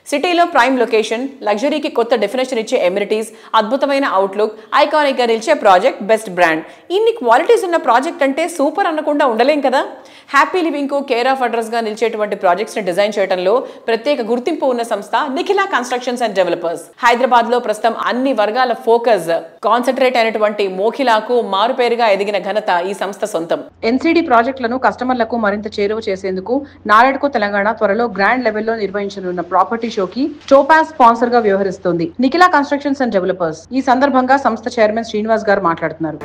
సిటీలో prime location, లగ్జరీకి కొత్త definition ఇచ్చే ఎమ్యూనిటీస్, అద్భుతమైన అవుట్లుక్, ఐకానిక్ గా నిలిచే ప్రాజెక్ట్, బెస్ట్ బ్రాండ్. ఇన్ని క్వాలిటీస్ ఉన్న ప్రాజెక్ట్ అంటే సూపర్ అనకుండా ఉండలేం కదా. హ్యాపీ లివింగ్ కు కేర్ ఆఫ్ అడ్రస్ గా నిలిచేటువంటి ప్రాజెక్ట్స్ ని డిజైన్ చేయడంలో ప్రత్యేక గుర్తింపు ఉన్న సంస్థ Nikhila constructions and developers. Hyderabad లో ప్రస్తుతం అన్ని వర్గాల ఫోకస్ కాన్సన్ట్రేట్ అయినటువంటి మోఖిలాకు మారుపేరుగా ఎదిగిన ఘనత ఈ సంస్థ సొంతం. ఎన్సిడి ప్రాజెక్టులను కస్టమర్లకు మరింత చేరువ చేసేందుకు నారాయణకు తెలంగాణ త్వరలో గ్రాండ్ లెవెల్లో నిర్వహించనున్న ప్రాపర్టీ షోకి టోపాజ్ స్పాన్సర్ గా వ్యవహరిస్తుంది నిఖిల కన్స్ట్రక్షన్స్ అండ్ డెవలపర్స్. ఈ సందర్భంగా సంస్థ చైర్మన్ శ్రీనివాస్ గారు మాట్లాడుతున్నారు.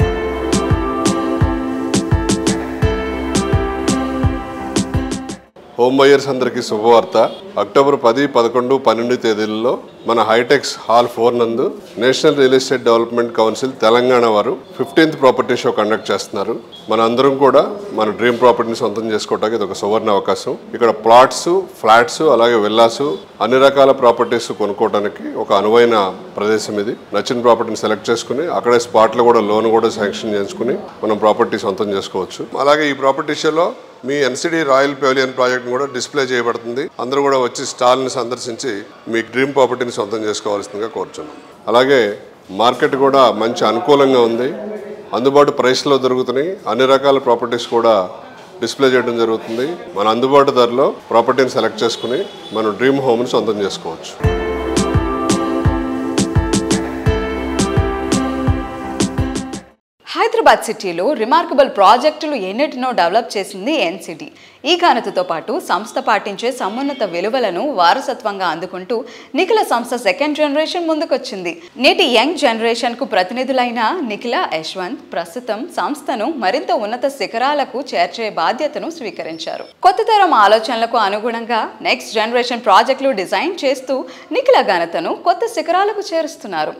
హోమ్ బయర్స్ అందరికీ శుభవార్త. అక్టోబర్ 10, 11, 12 తేదీలలో మన హైటెక్స్ హాల్ 4 నందు national real estate development council Telangana వారు 15th ప్రాపర్టీ షో కండక్ట్ చేస్తున్నారు. మన అందరం కూడా మన డ్రీమ్ ప్రాపర్టీని సొంతం చేసుకోవడానికి ఇది ఒక సువర్ణ అవకాశం. ఇక్కడ ప్లాట్స్, ఫ్లాట్స్, అలాగే విల్లాస్, అన్ని రకాల ప్రాపర్టీస్ కొనుక్కోవడానికి ఒక అనువైన ప్రదేశం ఇది. నచ్చిన ప్రాపర్టీని సెలెక్ట్ చేసుకుని అక్కడే స్పాట్లో కూడా లోన్ కూడా శాంక్షన్ చేసుకుని మనం ప్రాపర్టీ సొంతం చేసుకోవచ్చు. అలాగే ఈ ప్రాపర్టీ షోలో మీ ఎన్సిడి రాయల్ పెవిలియన్ ప్రాజెక్ట్ కూడా డిస్ప్లే చేయబడుతుంది. అందరూ కూడా వచ్చి స్టాల్ని సందర్శించి మీ డ్రీమ్ ప్రాపర్టీని సొంతం చేసుకోవాల్సిందిగా కోరుచున్నాం. అలాగే మార్కెట్ కూడా మంచి అనుకూలంగా ఉంది. అందుబాటు ప్రైస్లో దొరుకుతున్నాయి. అన్ని రకాల ప్రాపర్టీస్ కూడా డిస్ప్లే చేయడం జరుగుతుంది. మన అందుబాటు ధరలో ప్రాపర్టీని సెలెక్ట్ చేసుకుని మనం డ్రీమ్ హోమ్ని సొంతం చేసుకోవచ్చు. హైదరాబాద్ సిటీలో రిమార్కబుల్ ప్రాజెక్టులు ఎన్నిటినో డెవలప్ చేసింది ఎన్సిడి. ఈ ఘనతతో పాటు సంస్థ పాటించే సమున్నత విలువలను వారసత్వంగా అందుకుంటూ నిఖిల సంస్థ సెకండ్ జనరేషన్ ముందుకొచ్చింది. నేటి యంగ్ జనరేషన్ కు ప్రతినిధులైన నిఖిల, యశ్వంత్ ప్రస్తుతం సంస్థను మరింత ఉన్నత శిఖరాలకు చేర్చే బాధ్యతను స్వీకరించారు. కొత్త తరం ఆలోచనలకు అనుగుణంగా నెక్స్ట్ జనరేషన్ ప్రాజెక్టులు డిజైన్ చేస్తూ నిఖిల ఘనతను కొత్త శిఖరాలకు చేరుస్తున్నారు.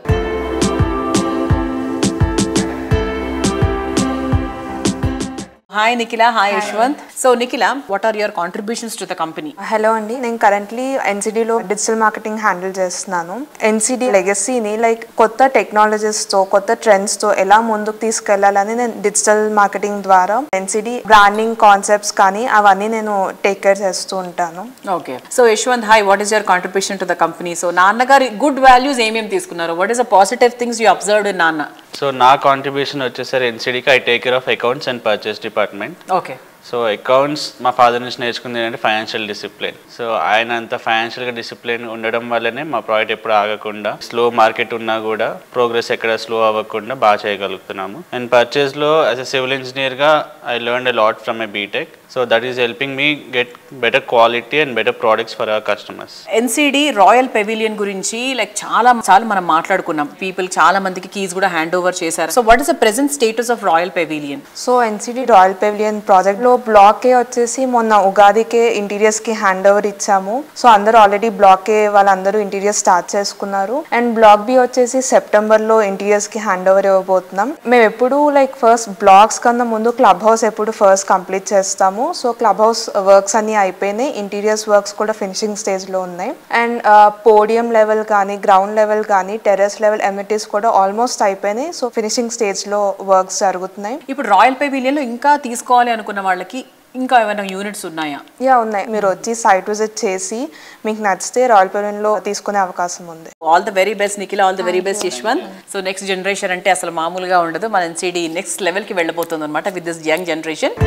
Hi Nikhila, hi Yashwant. So Nikhila, what are your contributions to the company? Hello అండి, నేను కరెంట్లీ ఎన్సిడిలో డిజిటల్ మార్కెటింగ్ హ్యాండిల్ చేస్తున్నాను. ఎన్సిడి లెగసీని కొత్త టెక్నాలజీస్తో, కొత్త ట్రెండ్స్తో ఎలా ముందుకు తీసుకెళ్లాలని నేను డిజిటల్ మార్కెటింగ్ ద్వారా ఎన్సిడి బ్రాండింగ్ కాన్సెప్ట్స్ కానీ అవన్నీ నేను టేక్ కేర్ చేస్తూ ఉంటాను. Okay, so Yashwant, hi, what is your contribution to the company? So నాన్నగారి గుడ్ వాల్యూస్ ఏమేమి తీసుకున్నారు? What is the positive things you observed in నాన్న? సో నా contribution వచ్చేసరి ఎన్సిడికి I take care of accounts and purchase department. Okay. So accounts మా father నుంచి నేర్చుకుంది ఏంటంటే financial discipline. So ఆయన అంత ఫైనాన్షియల్గా డిసిప్లిన్ ఉండడం వల్లనే మా ప్రాజెక్ట్ ఎప్పుడు ఆగకుండా, స్లో మార్కెట్ ఉన్నా కూడా ప్రోగ్రెస్ ఎక్కడ స్లో అవ్వకుండా బాగా చేయగలుగుతున్నాము. అండ్ పర్చేస్లో యాజ్ ఎ సివిల్ ఇంజనీర్గా I learned a lot from my BTech. So that is helping me get better quality and better products for our customers. NCD Royal Pavilion గురించి చాలా మనం మాట్లాడుకున్నాం. పీపుల్ చాలా మందికి కీస్ కూడా హ్యాండ్ ఓవర్ చేశారు. So what is the present status of Royal Pavilion? So NCD Royal Pavilion project లో block A వచ్చేసి మొన్న ఉగాదికే ఇంటీరియర్స్ కి హ్యాండ్ ఓవర్ ఇచ్చాము. సో అందరూ ఆల్రెడీ బ్లాక్ ఏ వాళ్ళందరూ ఇంటీరియర్స్ స్టార్ట్ చేసుకున్నారు. అండ్ బ్లాక్ బి వచ్చేసి సెప్టెంబర్ లో ఇంటీరియర్స్ కి హ్యాండ్ ఓవర్ ఇవ్వబోతున్నాం. మేము ఎప్పుడు ఫస్ట్ బ్లాక్స్ కన్నా ముందు క్లబ్ హౌస్ ఎప్పుడు ఫస్ట్ కంప్లీట్ చేస్తాము. సో క్లబ్ హౌస్ వర్క్స్ అన్ని అయిపోయినాయి. ఇంటీరియర్స్ వర్క్స్ కూడా ఫినిషింగ్ స్టేజ్ లో ఉన్నాయి. అండ్ పోడియం లెవెల్ కానీ, గ్రౌండ్ లెవెల్ కానీ, టెర్రస్ లెవెల్ ఎమ్యూనిటీస్ కూడా ఆల్మోస్ట్ అయిపోయినాయి. సో ఫినిషింగ్ స్టేజ్ లో వర్క్స్ జరుగుతున్నాయి. ఇప్పుడు రాయల్ పెవిలియన్ లో ఇంకా తీసుకోవాలి అనుకున్న వాళ్ళకి ఇంకా ఏమైనా యూనిట్స్ ఉన్నాయా? ఉన్నాయి. మీరు వచ్చి సైట్ విజిట్ చేసి మీకు నచ్చితే రాయల్ పెవిలియన్ లో తీసుకునే అవకాశం ఉంది. All the very best Nikhila, all the very best Yashwant. So next generation అంటే అసలు మామూలుగా ఉండదు. మన ఎన్సిడి నెక్స్ట్ లెవెల్ కి వెళ్ళబోతుంది అనమాట విత్ దిస్ యంగ్ జనరేషన్.